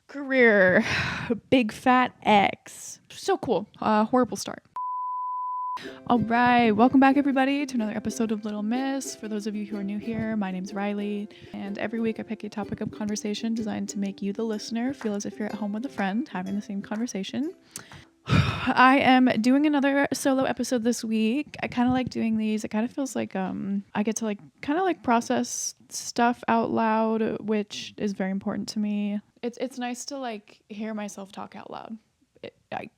Career. Big fat X. So cool. Horrible start. All right, welcome back everybody to another episode of Little Miss. For those of you who are new here, my name's Riley, and every week I pick a topic of conversation designed to make you, the listener, feel as if you're at home with a friend having the same conversation. I am doing another solo episode this week. I kind of like doing these. It kind of feels like I get to kind of process stuff out loud, which is very important to me. It's nice to hear myself talk out loud.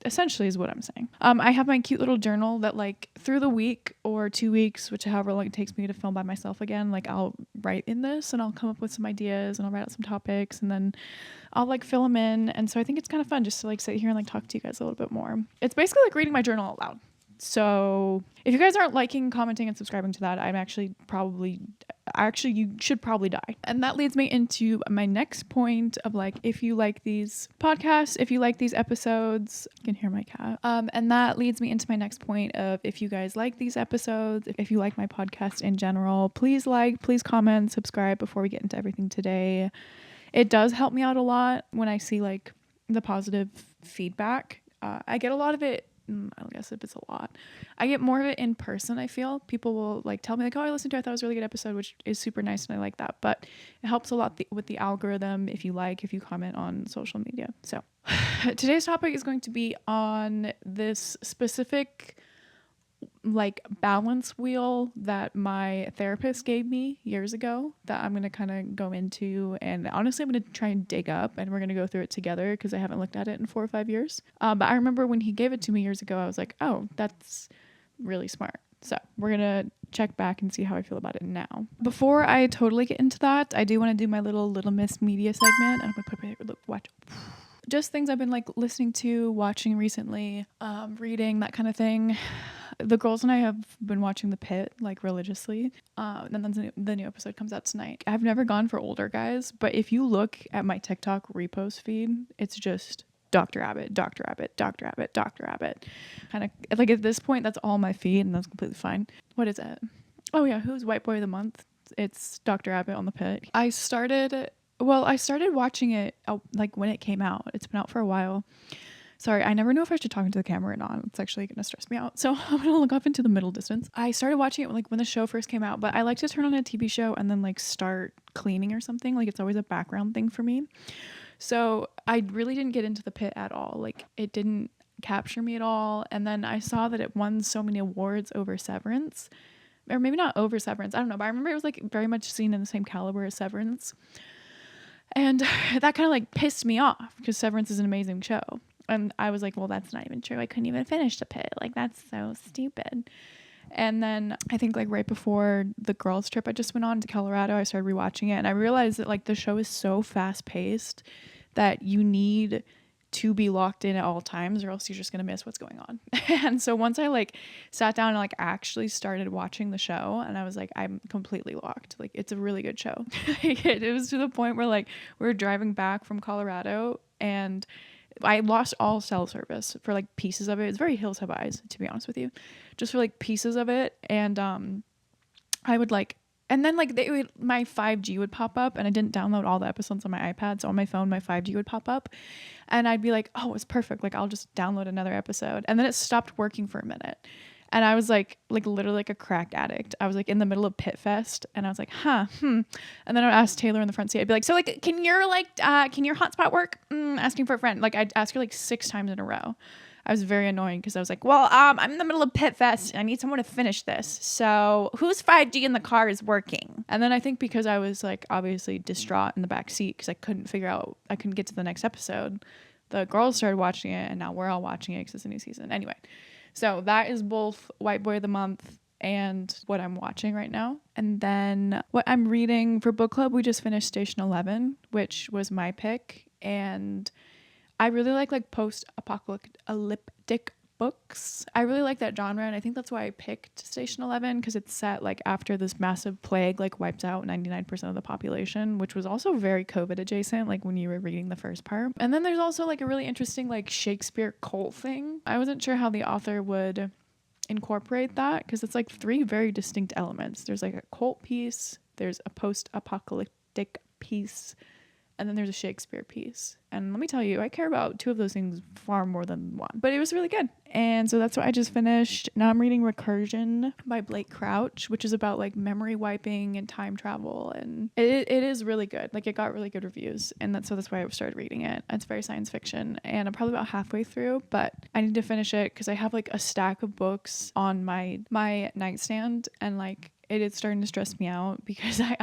Essentially is what I'm saying. I have my cute little journal that through the week or 2 weeks, which however long it takes me to film by myself again, I'll write in this and I'll come up with some ideas and I'll write out some topics and then I'll fill them in. And so I think it's kind of fun just to sit here and talk to you guys a little bit more. It's basically reading my journal out loud. So if you guys aren't liking, commenting, and subscribing to that, you should probably die. And that leads me into my next point of if you like these podcasts, if you like these episodes, you can hear my cat. And that leads me into my next point of if you guys like these episodes, if you like my podcast in general, please comment, subscribe before we get into everything today. It does help me out a lot when I see the positive feedback. I get a lot of it. I guess if it's a lot, I get more of it in person. I feel people will tell me oh, I listened to it, I thought it was a really good episode, which is super nice and I like that, but it helps a lot with the algorithm if you comment on social media. So today's topic is going to be on this specific balance wheel that my therapist gave me years ago that I'm going to kind of go into, and honestly I'm going to try and dig up and we're going to go through it together because I haven't looked at it in 4 or 5 years. But I remember when he gave it to me years ago, I was like, oh, that's really smart. So we're going to check back and see how I feel about it now. Before I totally get into that, I do want to do my little Miss Media segment. I'm going to put my watch. Just things I've been listening to, watching recently, reading, that kind of thing. The girls and I have been watching the Pitt religiously. And then the new episode comes out tonight. I've never gone for older guys, but if you look at my TikTok repost feed, it's just Dr. Abbott, Dr. Abbott, Dr. Abbott, Dr. Abbott. Kind of at this point, that's all my feed, and that's completely fine. What is it? Oh yeah, who's White Boy of the Month? It's Dr. Abbott on the Pitt. I started watching it when it came out. It's been out for a while. Sorry, I never know if I should talk into the camera or not. It's actually going to stress me out. So I'm going to look off into the middle distance. I started watching it when the show first came out, but I like to turn on a TV show and then start cleaning or something. It's always a background thing for me. So I really didn't get into the Pit at all. It didn't capture me at all. And then I saw that it won so many awards over Severance. Or maybe not over Severance. I don't know. But I remember it was very much seen in the same caliber as Severance. And that kind of pissed me off because Severance is an amazing show. And I was like, well, that's not even true. I couldn't even finish the Pit. That's so stupid. And then I think right before the girls trip I just went on to Colorado, I started rewatching it. And I realized that the show is so fast paced that you need to be locked in at all times or else you're just going to miss what's going on. And so once I sat down and actually started watching the show, and I was I'm completely locked. It's a really good show. It was to the point where we were driving back from Colorado and I lost all cell service for pieces of it. It's very Hills Have Eyes, to be honest with you, just for pieces of it. And I would and then my 5G would pop up, and I didn't download all the episodes on my iPad, so on my phone my 5G would pop up, and I'd be oh, it's perfect. I'll just download another episode, and then it stopped working for a minute, and I was literally a crack addict. I was in the middle of Pit Fest, and I was and then I would ask Taylor in the front seat. I'd be so can your hotspot work? Asking for a friend. I'd ask her 6 times in a row. I was very annoying because I was well, I'm in the middle of Pit Fest and I need someone to finish this. So whose 5G in the car is working? And then I think because I was obviously distraught in the back seat because I couldn't get to the next episode, the girls started watching it and now we're all watching it because it's a new season. Anyway, so that is both White Boy of the Month and what I'm watching right now. And then what I'm reading for book club, we just finished Station 11, which was my pick. And I really like post-apocalyptic books. I really like that genre, and I think that's why I picked Station 11 because it's set after this massive plague wipes out 99% of the population, which was also very COVID adjacent when you were reading the first part. And then there's also a really interesting Shakespeare cult thing. I wasn't sure how the author would incorporate that because it's 3 very distinct elements. There's a cult piece, there's a post-apocalyptic piece, and then there's a Shakespeare piece. And let me tell you, I care about 2 of those things far more than one. But it was really good. And so that's what I just finished. Now I'm reading Recursion by Blake Crouch, which is about like memory wiping and time travel. And it is really good. Like it got really good reviews. And that's why I started reading it. It's very science fiction. And I'm probably about halfway through, but I need to finish it because I have like a stack of books on my nightstand, and like it's starting to stress me out because I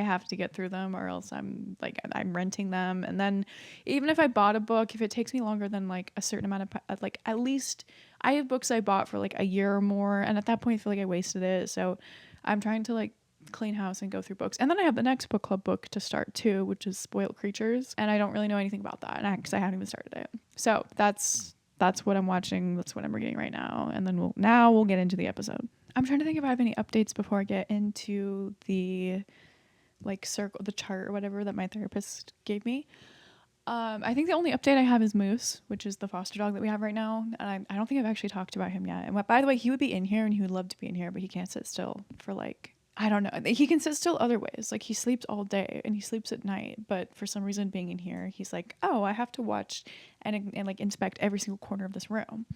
have to get through them, or else I'm renting them. And then even if I bought a book, if it takes me longer than like a certain amount of like, at least I have books I bought for like a year or more, and at that point I feel like I wasted it. So I'm trying to like clean house and go through books. And then I have the next book club book to start too, which is Spoiled Creatures, and I don't really know anything about that because I haven't even started it. So that's what I'm watching. That's what I'm reading right now. And then we'll get into the episode. I'm trying to think if I have any updates before I get into the like the chart or whatever that my therapist gave me. I think the only update I have is Moose, which is the foster dog that we have right now. And I don't think I've actually talked about him yet. And by the way, he would be in here and he would love to be in here, but he can't sit still for like, I don't know. He can sit still other ways. Like he sleeps all day and he sleeps at night. But for some reason being in here, he's like, oh, I have to watch and like inspect every single corner of this room.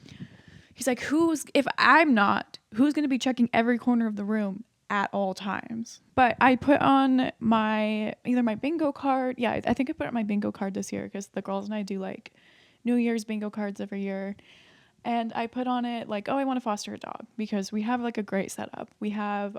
He's like, if I'm not, who's going to be checking every corner of the room at all times? But I put on either my bingo card. Yeah, I think I put on my bingo card this year because the girls and I do like New Year's bingo cards every year. And I put on it like, oh, I want to foster a dog because we have like a great setup. We have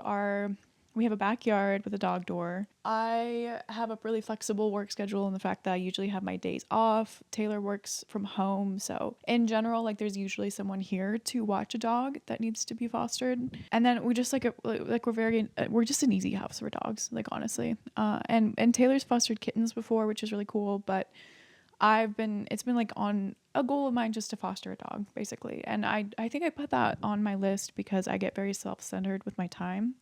a backyard with a dog door. I have a really flexible work schedule in the fact that I usually have my days off. Taylor works from home. So in general, like there's usually someone here to watch a dog that needs to be fostered. And then we just we're just an easy house for dogs, like honestly. And Taylor's fostered kittens before, which is really cool. But it's been like on a goal of mine just to foster a dog basically. And I think I put that on my list because I get very self-centered with my time.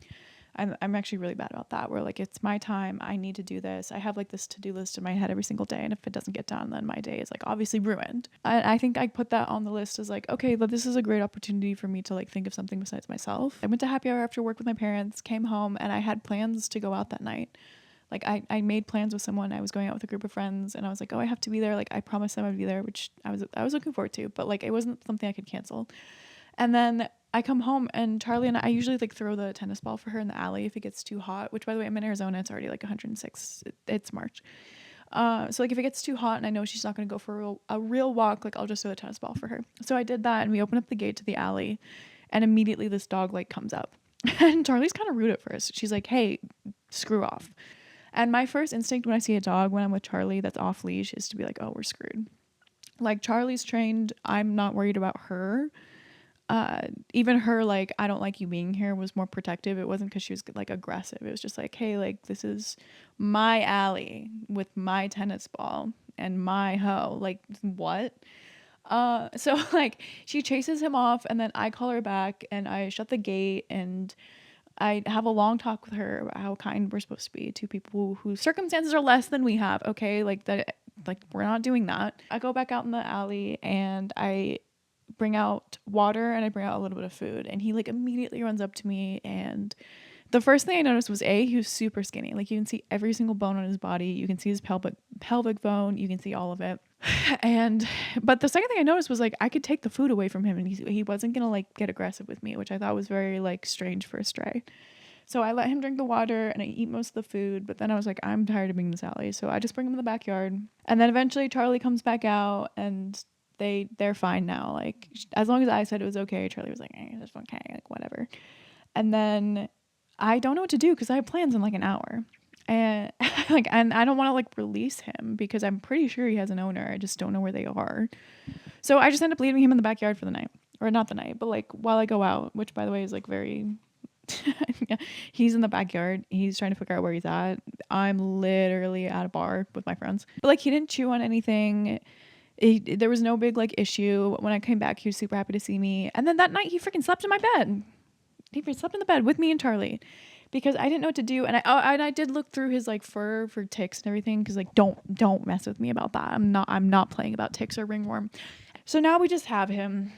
I'm actually really bad about that, where like it's my time, I need to do this. I have like this to-do list in my head every single day, and if it doesn't get done, then my day is like obviously ruined. I think I put that on the list as like, okay, but this is a great opportunity for me to like think of something besides myself. I went to happy hour after work with my parents, came home, and I had plans to go out that night. Like I made plans with someone. I was going out with a group of friends, and I was like, oh, I have to be there. Like I promised them I'd be there, which I was looking forward to, but like it wasn't something I could cancel. And then I come home and Charlie and I usually like throw the tennis ball for her in the alley if it gets too hot, which by the way, I'm in Arizona. It's already like 106. It's March. So like if it gets too hot and I know she's not going to go for a real walk, like I'll just throw the tennis ball for her. So I did that, and we opened up the gate to the alley, and immediately this dog like comes up and Charlie's kind of rude at first. She's like, hey, screw off. And my first instinct when I see a dog when I'm with Charlie that's off leash is to be like, oh, we're screwed. Like Charlie's trained. I'm not worried about her. Even her, like, I don't like you being here was more protective. It wasn't because she was like aggressive. It was just like, hey, like this is my alley with my tennis ball and my hoe. Like what? So like she chases him off, and then I call her back and I shut the gate, and I have a long talk with her about how kind we're supposed to be to people whose circumstances are less than we have. Okay. Like that, like we're not doing that. I go back out in the alley and I bring out water and I bring out a little bit of food, and he like immediately runs up to me, and the first thing I noticed was he was super skinny. Like you can see every single bone on his body. You can see his pelvic bone. You can see all of it. But the second thing I noticed was like I could take the food away from him, and he wasn't gonna like get aggressive with me, which I thought was very like strange for a stray. So I let him drink the water and I eat most of the food, but then I was like, I'm tired of being in this alley. So I just bring him in the backyard, and then eventually Charlie comes back out, and they're fine now. Like as long as I said it was okay, Charlie was like, it's okay, like whatever. And then I don't know what to do because I have plans in like an hour, and and I don't want to like release him because I'm pretty sure he has an owner. I just don't know where they are. So I just end up leaving him in the backyard for the night, or not the night, but like while I go out, which by the way is like very he's in the backyard. He's trying to figure out where he's at. I'm literally at a bar with my friends, but like he didn't chew on anything. There was no big like issue. When I came back, he was super happy to see me. And then that night he freaking slept in my bed. He slept in the bed with me and Charlie because I didn't know what to do. And I did look through his like fur for ticks and everything. Cause like, don't mess with me about that. I'm not playing about ticks or ringworm. So now we just have him.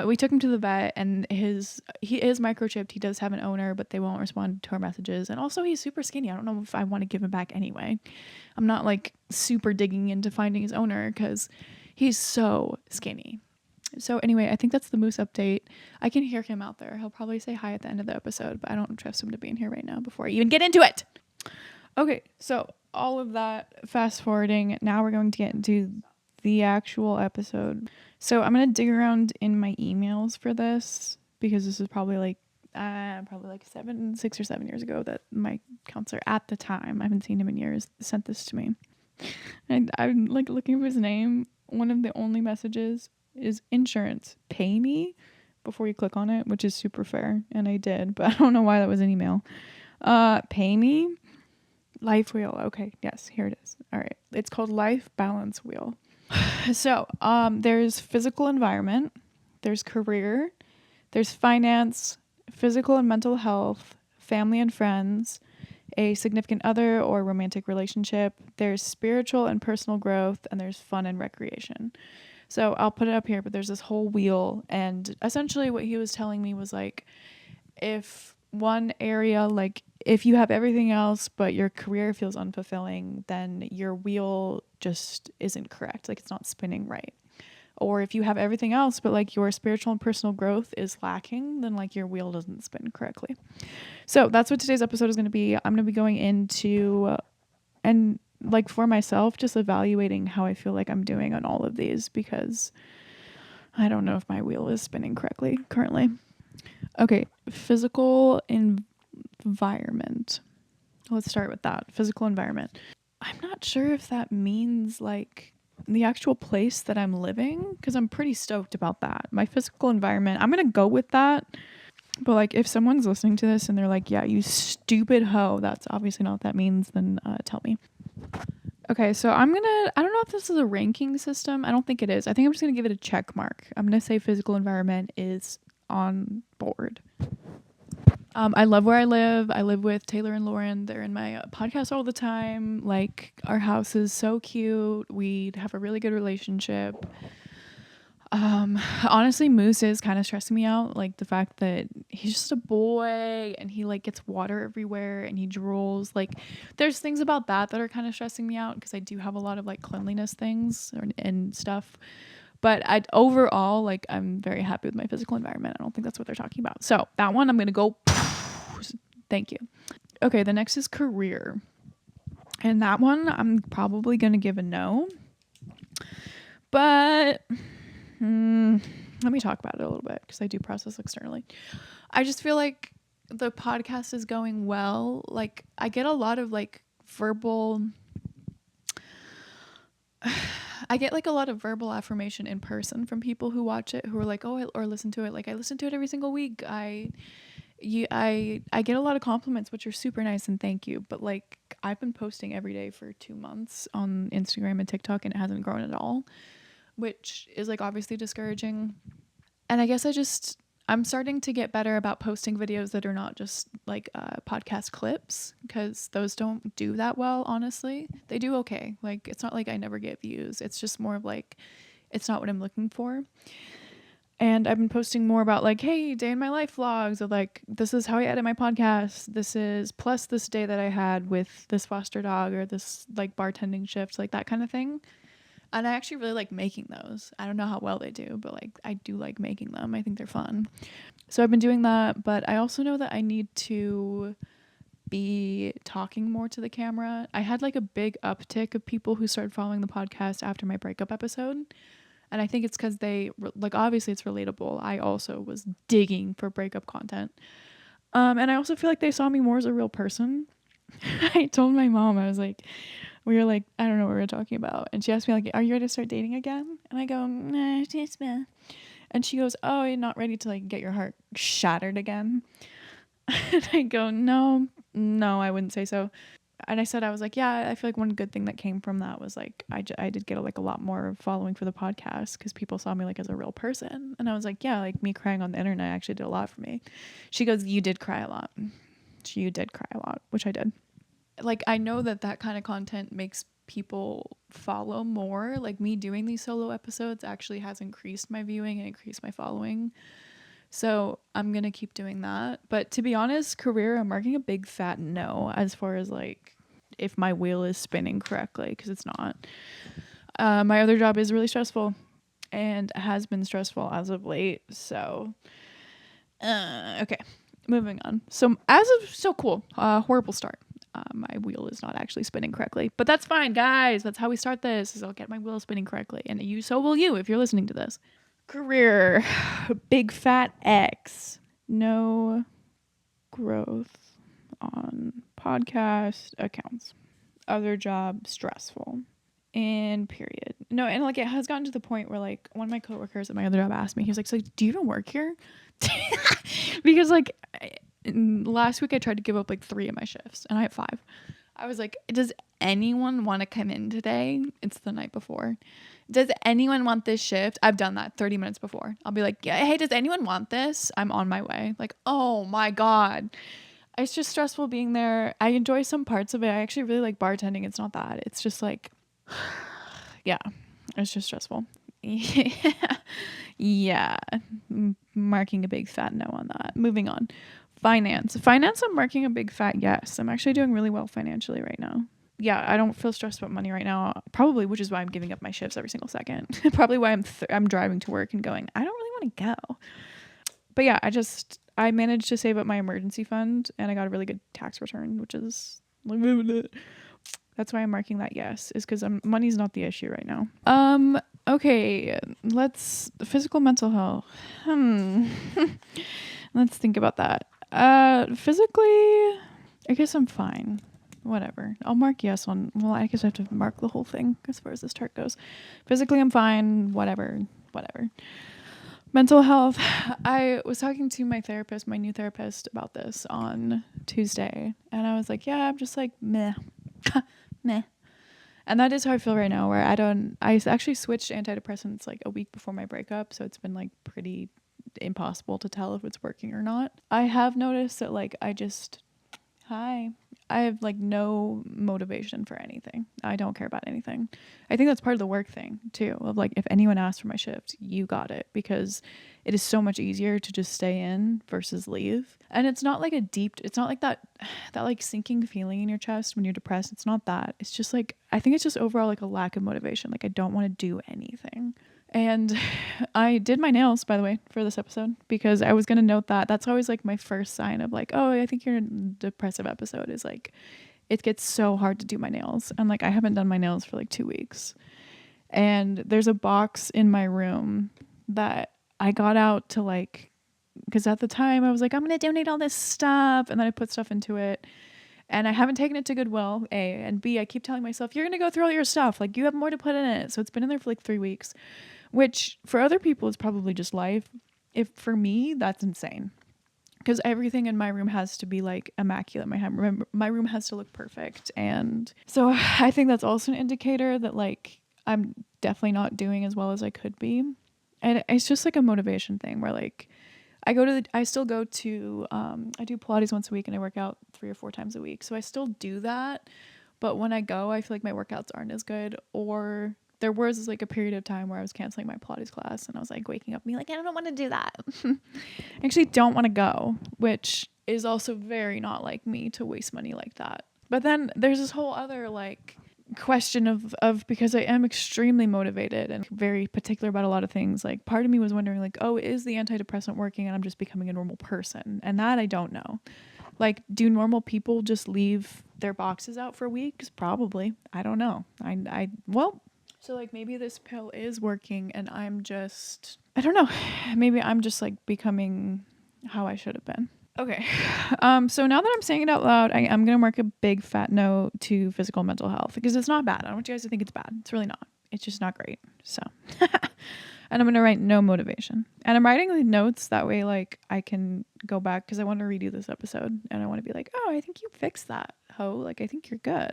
We took him to the vet, and he is microchipped. He does have an owner, but they won't respond to our messages. And also, he's super skinny. I don't know if I want to give him back anyway. I'm not like super digging into finding his owner because he's so skinny. So anyway, I think that's the moose update. I can hear him out there. He'll probably say hi at the end of the episode, but I don't trust him to be in here right now before I even get into it. Okay, so all of that fast forwarding. Now we're going to get into the actual episode. So I'm gonna dig around in my emails for this because this is probably like 6 or 7 years ago that my counselor at the time, I haven't seen him in years, sent this to me. And I'm like looking for his name. One of the only messages is insurance, pay me before you click on it, which is super fair. And I did, but I don't know why that was an email. Pay me, life wheel. Okay. Yes, here it is. All right. It's called life balance wheel. So, there's physical environment, there's career, there's finance, physical and mental health, family and friends, a significant other or romantic relationship, there's spiritual and personal growth, and there's fun and recreation. So I'll put it up here, but there's this whole wheel, and essentially what he was telling me was like, if one area, like if you have everything else but your career feels unfulfilling, then your wheel just isn't correct, like it's not spinning right. Or if you have everything else but like your spiritual and personal growth is lacking, then like your wheel doesn't spin correctly. So that's what today's episode is going to be. I'm going to be going into and like for myself, just evaluating how I feel like I'm doing on all of these, because I don't know if my wheel is spinning correctly currently. Okay, physical environment. Let's start with that. Physical environment. I'm not sure if that means like the actual place that I'm living, because I'm pretty stoked about that. My physical environment, I'm going to go with that. But like if someone's listening to this and they're like, yeah, you stupid hoe, that's obviously not what that means, then tell me. Okay, so I don't know if this is a ranking system. I don't think it is. I think I'm just going to give it a check mark. I'm going to say physical environment is on board. I love where I live. I live with Taylor and Lauren. They're in my podcast all the time. Like, our house is so cute. We have a really good relationship. Honestly, Moose is kind of stressing me out. Like, the fact that he's just a boy and he like gets water everywhere and he drools. Like, there's things about that are kind of stressing me out, because I do have a lot of like cleanliness things and stuff. But overall, like, I'm very happy with my physical environment. I don't think that's what they're talking about. So that one, I'm going to go. Thank you. Okay, the next is career. And that one, I'm probably going to give a no. But let me talk about it a little bit, because I do process externally. I just feel like the podcast is going well. Like, I get a lot of like verbal... I get like a lot of verbal affirmation in person from people who watch it, who are like, oh, or listen to it. Like, I listen to it every single week. I get a lot of compliments, which are super nice, and thank you. But like, I've been posting every day for 2 months on Instagram and TikTok, and it hasn't grown at all, which is like obviously discouraging. And I guess I'm starting to get better about posting videos that are not just like podcast clips, because those don't do that well, honestly. They do okay. Like, it's not like I never get views. It's just more of like, it's not what I'm looking for. And I've been posting more about like, hey, day in my life vlogs, or like, this is how I edit my podcast. This is plus this day that I had with this foster dog, or this like bartending shift, like that kind of thing. And I actually really like making those. I don't know how well they do, but like, I do like making them. I think they're fun. So I've been doing that, but I also know that I need to be talking more to the camera. I had like a big uptick of people who started following the podcast after my breakup episode. And I think it's because like, obviously it's relatable. I also was digging for breakup content. And I also feel like they saw me more as a real person. I told my mom, I was like, we were like, I don't know what we were talking about. And she asked me like, are you ready to start dating again? And I go, nah, it's bad. And she goes, oh, you're not ready to like get your heart shattered again? And I go, no, I wouldn't say so. And I said, I was like, yeah, I feel like one good thing that came from that was like, I did get like a lot more following for the podcast, because people saw me like as a real person. And I was like, yeah, like me crying on the internet actually did a lot for me. She goes, you did cry a lot. You did cry a lot, which I did. Like, I know that kind of content makes people follow more. Like me doing these solo episodes actually has increased my viewing and increased my following. So I'm going to keep doing that. But to be honest, career, I'm marking a big fat no as far as like if my wheel is spinning correctly, because it's not. My other job is really stressful and has been stressful as of late. So, okay, moving on. So cool. Horrible start. My wheel is not actually spinning correctly, but that's fine, guys. That's how we start this. Is I'll get my wheel spinning correctly, and so will you if you're listening to this. Career, big fat X. No growth on podcast accounts. Other job, stressful. And period. No, and like it has gotten to the point where like one of my coworkers at my other job asked me, he was like, so do you even work here? Because like last week I tried to give up like 3 of my shifts and I have 5. I was like, does anyone want to come in today? It's the night before. Does anyone want this shift? I've done that 30 minutes before. I'll be like, yeah, hey, does anyone want this? I'm on my way. Like, oh my God. It's just stressful being there. I enjoy some parts of it. I actually really like bartending. It's not that. It's just like, yeah, it's just stressful. Yeah. Marking a big fat no on that. Moving on. Finance, I'm marking a big fat yes. I'm actually doing really well financially right now. Yeah, I don't feel stressed about money right now. Probably, which is why I'm giving up my shifts every single second. Probably why I'm driving to work and going, I don't really want to go. But yeah, I managed to save up my emergency fund and I got a really good tax return, which is that's why I'm marking that yes, is because money's not the issue right now. Okay, physical mental health. Let's think about that. Physically, I guess I'm fine. Whatever. I'll mark yes on, well, I guess I have to mark the whole thing as far as this chart goes. Physically, I'm fine. Whatever. Mental health. I was talking to my new therapist about this on Tuesday. And I was like, yeah, I'm just like, meh. Meh. And that is how I feel right now, where I actually switched antidepressants like a week before my breakup. So it's been like pretty impossible to tell if it's working or not. I have noticed that like I have like no motivation for anything. I don't care about anything. I think that's part of the work thing too, of like if anyone asks for my shift, you got it, because it is so much easier to just stay in versus leave. And it's not like it's not like that like sinking feeling in your chest when you're depressed. It's not that. It's just like, I think it's just overall like a lack of motivation. Like I don't want to do anything. And I did my nails, by the way, for this episode, because I was going to note that that's always like my first sign of like, oh, I think you're in a depressive episode, is like, it gets so hard to do my nails. And like, I haven't done my nails for like 2 weeks. And there's a box in my room that I got out to like, because at the time I was like, I'm going to donate all this stuff. And then I put stuff into it. And I haven't taken it to Goodwill, A. And B, I keep telling myself, you're going to go through all your stuff. Like, you have more to put in it. So it's been in there for like 3 weeks. Which for other people is probably just life. For me, that's insane. Because everything in my room has to be like immaculate. My room has to look perfect. And so I think that's also an indicator that like I'm definitely not doing as well as I could be. And it's just like a motivation thing where like I still go to, I do Pilates once a week and I work out 3 or 4 times a week. So I still do that. But when I go, I feel like my workouts aren't as good, or there was like a period of time where I was canceling my Pilates class and I was like waking up and being like, I don't want to do that. I actually don't want to go, which is also very not like me to waste money like that. But then there's this whole other like question of because I am extremely motivated and very particular about a lot of things. Like part of me was wondering like, oh, is the antidepressant working and I'm just becoming a normal person? And that I don't know. Like, do normal people just leave their boxes out for weeks? Probably. I don't know. So like maybe this pill is working and I don't know. Maybe I'm just like becoming how I should have been. Okay. So now that I'm saying it out loud, I am going to mark a big fat no to physical mental health, because it's not bad. I don't want you guys to think it's bad. It's really not. It's just not great. So, and I'm going to write no motivation, and I'm writing the notes that way. Like I can go back, cause I want to redo this episode and I want to be like, oh, I think you fixed that. Ho. Like, I think you're good.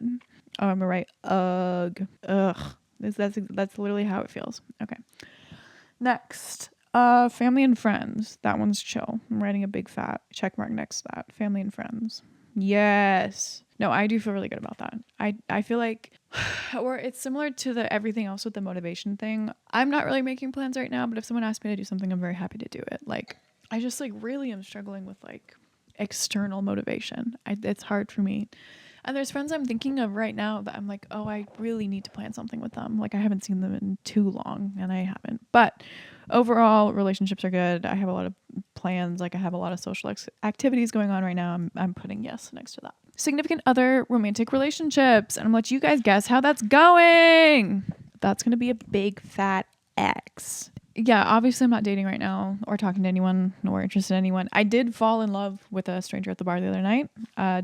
Oh, I'm going to write, ugh. That's literally how it feels. Okay. Next, family and friends. That one's chill. I'm writing a big fat check mark next to that. Family and friends. Yes. No, I do feel really good about that. I feel like or it's similar to the everything else with the motivation thing. I'm not really making plans right now, but if someone asks me to do something, I'm very happy to do it. Like I just like really am struggling with like external motivation. It's hard for me. And there's friends I'm thinking of right now that I'm like, oh, I really need to plan something with them. Like I haven't seen them in too long, and I haven't. But overall, relationships are good. I have a lot of plans. Like I have a lot of social activities going on right now. I'm putting yes next to that. Significant other, romantic relationships, and I'm gonna let you guys guess how that's going. That's gonna be a big fat X. Yeah, obviously I'm not dating right now or talking to anyone nor interested in anyone. I did fall in love with a stranger at the bar the other night.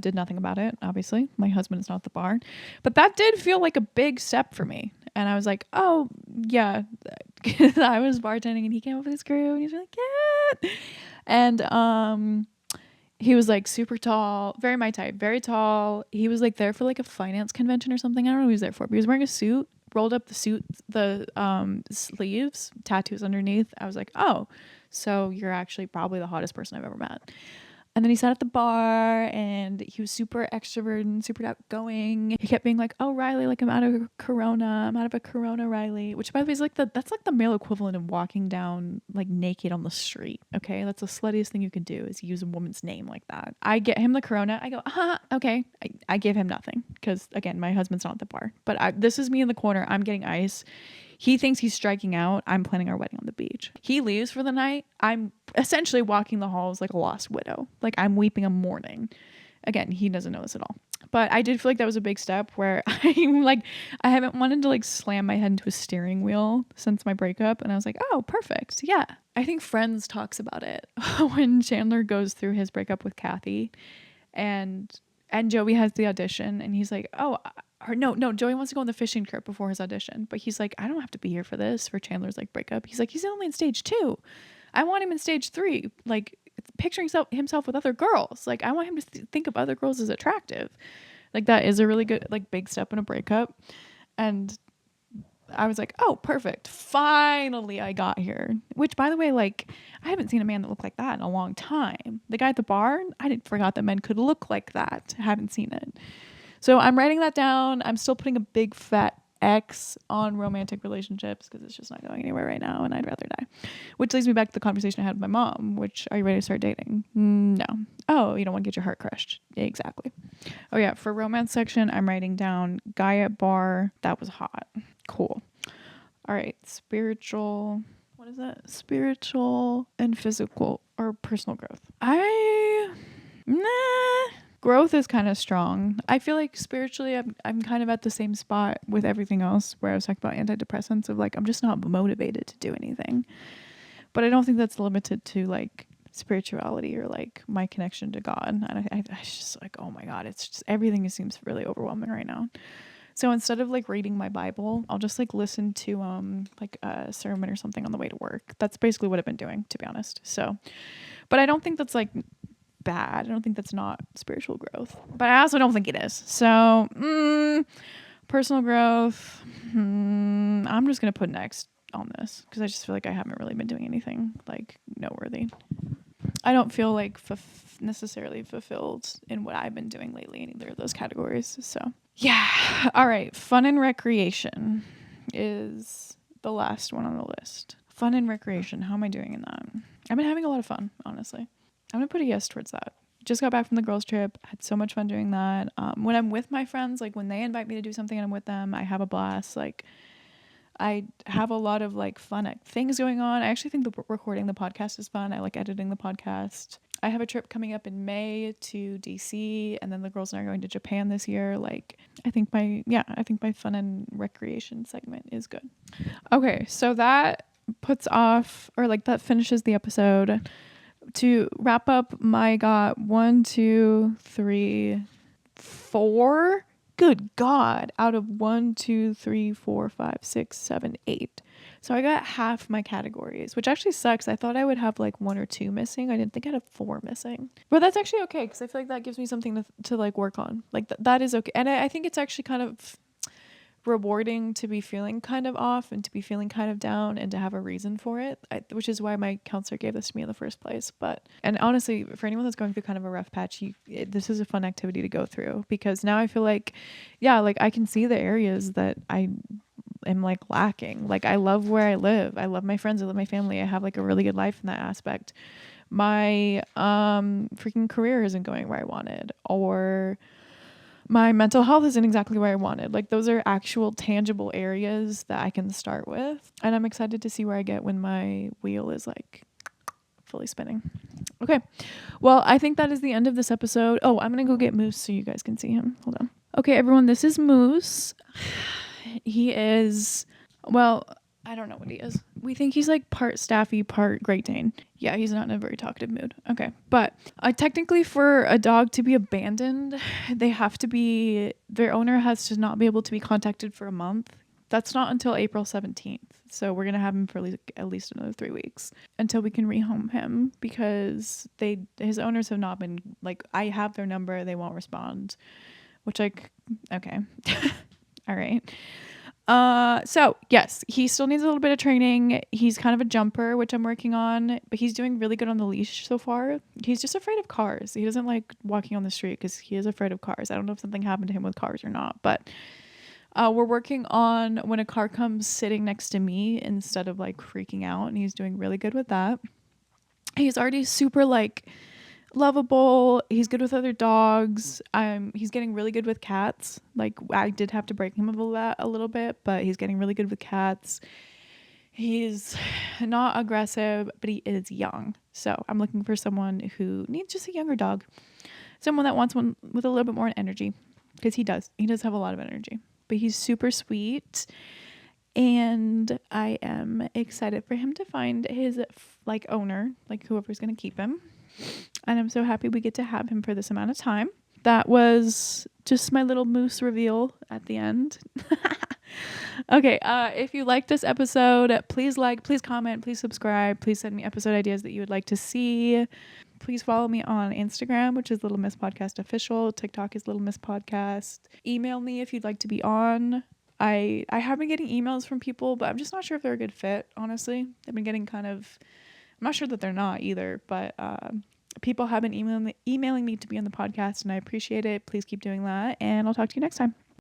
Did nothing about it, obviously. My husband is not at the bar. But that did feel like a big step for me. And I was like, oh, yeah. I was bartending and he came up with his crew and he's like, yeah. And he was like super tall, very my type, very tall. He was like there for like a finance convention or something. I don't know what he was there for, but he was wearing a suit, rolled up the suit, the sleeves, tattoos underneath. I was like, oh, so you're actually probably the hottest person I've ever met. And then he sat at the bar and he was super extroverted and super outgoing. He kept being like, oh, Riley, like I'm out of Corona. I'm out of a Corona, Riley. Which by the way is like that's like the male equivalent of walking down like naked on the street. Okay. That's the sluttiest thing you can do is use a woman's name like that. I get him the Corona. I go, okay. I give him nothing because again, my husband's not at the bar. But this is me in the corner. I'm getting ice. He thinks he's striking out. I'm planning our wedding on the beach. He leaves for the night. I'm essentially walking the halls like a lost widow. Like I'm weeping a mourning. Again, he doesn't know this at all. But I did feel like that was a big step where I haven't wanted to like slam my head into a steering wheel since my breakup. And I was like, oh, perfect. Yeah. I think Friends talks about it when Chandler goes through his breakup with Kathy and Joey has the audition and he's like, oh, or no, Joey wants to go on the fishing trip before his audition, but he's like, I don't have to be here for this, for Chandler's like breakup. He's like, he's only in stage 2. I want him in stage 3, like picturing himself with other girls. Like I want him to think of other girls as attractive. Like that is a really good, like big step in a breakup. And I was like, oh, perfect. Finally I got here. Which by the way, like I haven't seen a man that looked like that in a long time. The guy at the bar, I forgot that men could look like that. I haven't seen it. So I'm writing that down. I'm still putting a big fat X on romantic relationships because it's just not going anywhere right now and I'd rather die. Which leads me back to the conversation I had with my mom, which, are you ready to start dating? No. Oh, you don't want to get your heart crushed. Exactly. Oh yeah, for romance section, I'm writing down guy at bar. That was hot. Cool. All right, spiritual. What is that? Spiritual and physical or personal growth. Growth is kind of strong. I feel like spiritually I'm kind of at the same spot with everything else where I was talking about antidepressants of like I'm just not motivated to do anything. But I don't think that's limited to like spirituality or like my connection to God. And I just like, oh my God, it's just everything seems really overwhelming right now. So instead of like reading my Bible, I'll just like listen to like a sermon or something on the way to work. That's basically what I've been doing, to be honest. So, but I don't think that's like bad. I don't think that's not spiritual growth, but I also don't think it is. So personal growth, I'm just gonna put next on this because I just feel like I haven't really been doing anything like noteworthy. I don't feel like necessarily fulfilled in what I've been doing lately in either of those categories. So yeah. All right, fun and recreation is the last one on the list. Fun and recreation, how am I doing in that? I've been having a lot of fun, honestly. I'm gonna put a yes towards that. Just got back from the girls trip. Had so much fun doing that. When I'm with my friends, like when they invite me to do something and I'm with them, I have a blast. Like I have a lot of like fun things going on. I actually think recording the podcast is fun. I like editing the podcast. I have a trip coming up in May to DC, and then the girls and I are going to Japan this year. Like I think my fun and recreation segment is good. Okay, so that puts off, or like that finishes the episode. To wrap up, my got 1, 2, 3, 4. Good God. Out of 1, 2, 3, 4, 5, 6, 7, 8. So I got half my categories, which actually sucks. I thought I would have like 1 or 2 missing. I didn't think I'd have 4 missing. But that's actually okay because I feel like that gives me something to like work on. Like that is okay. And I think it's actually kind of rewarding to be feeling kind of off and to be feeling kind of down and to have a reason for it, which is why my counselor gave this to me in the first place. And honestly, for anyone that's going through kind of a rough patch, this is a fun activity to go through, because now I feel like, yeah, like I can see the areas that I am like lacking. Like I love where I live. I love my friends. I love my family. I have like a really good life in that aspect. My freaking career isn't going where I wanted, or my mental health isn't exactly where I wanted. Like those are actual tangible areas that I can start with. And I'm excited to see where I get when my wheel is like fully spinning. Okay. Well, I think that is the end of this episode. Oh, I'm going to go get Moose so you guys can see him. Hold on. Okay, everyone, this is Moose. He is, well, I don't know what he is. We think he's like part Staffy, part Great Dane. Yeah, he's not in a very talkative mood. Okay. But technically for a dog to be abandoned, their owner has to not be able to be contacted for a month. That's not until April 17th. So we're going to have him for at least another 3 weeks until we can rehome him, because his owners have not been, like, I have their number. They won't respond, which okay. All right. So yes, he still needs a little bit of training. He's kind of a jumper, which I'm working on, but he's doing really good on the leash so far. He's just afraid of cars. He doesn't like walking on the street because he is afraid of cars. I don't know if something happened to him with cars or not, but we're working on when a car comes sitting next to me instead of like freaking out, and he's doing really good with that. He's already super like lovable. He's good with other dogs. He's getting really good with cats. Like I did have to break him of that a little bit, but he's getting really good with cats. He's not aggressive, but he is young. So I'm looking for someone who needs just a younger dog. Someone that wants one with a little bit more energy, because he does have a lot of energy, but he's super sweet. And I am excited for him to find his like owner, like whoever's going to keep him. And I'm so happy we get to have him for this amount of time. That was just my little Moose reveal at the end. Okay, if you liked this episode, please comment, please subscribe, please send me episode ideas that you would like to see. Please follow me on Instagram, which is Little Miss Podcast Official. TikTok is Little Miss Podcast. Email me if you'd like to be on. I have been getting emails from people, but I'm just not sure if they're a good fit, honestly. I've been getting I'm not sure that they're not either, but people have been emailing me to be on the podcast, and I appreciate it. Please keep doing that, and I'll talk to you next time.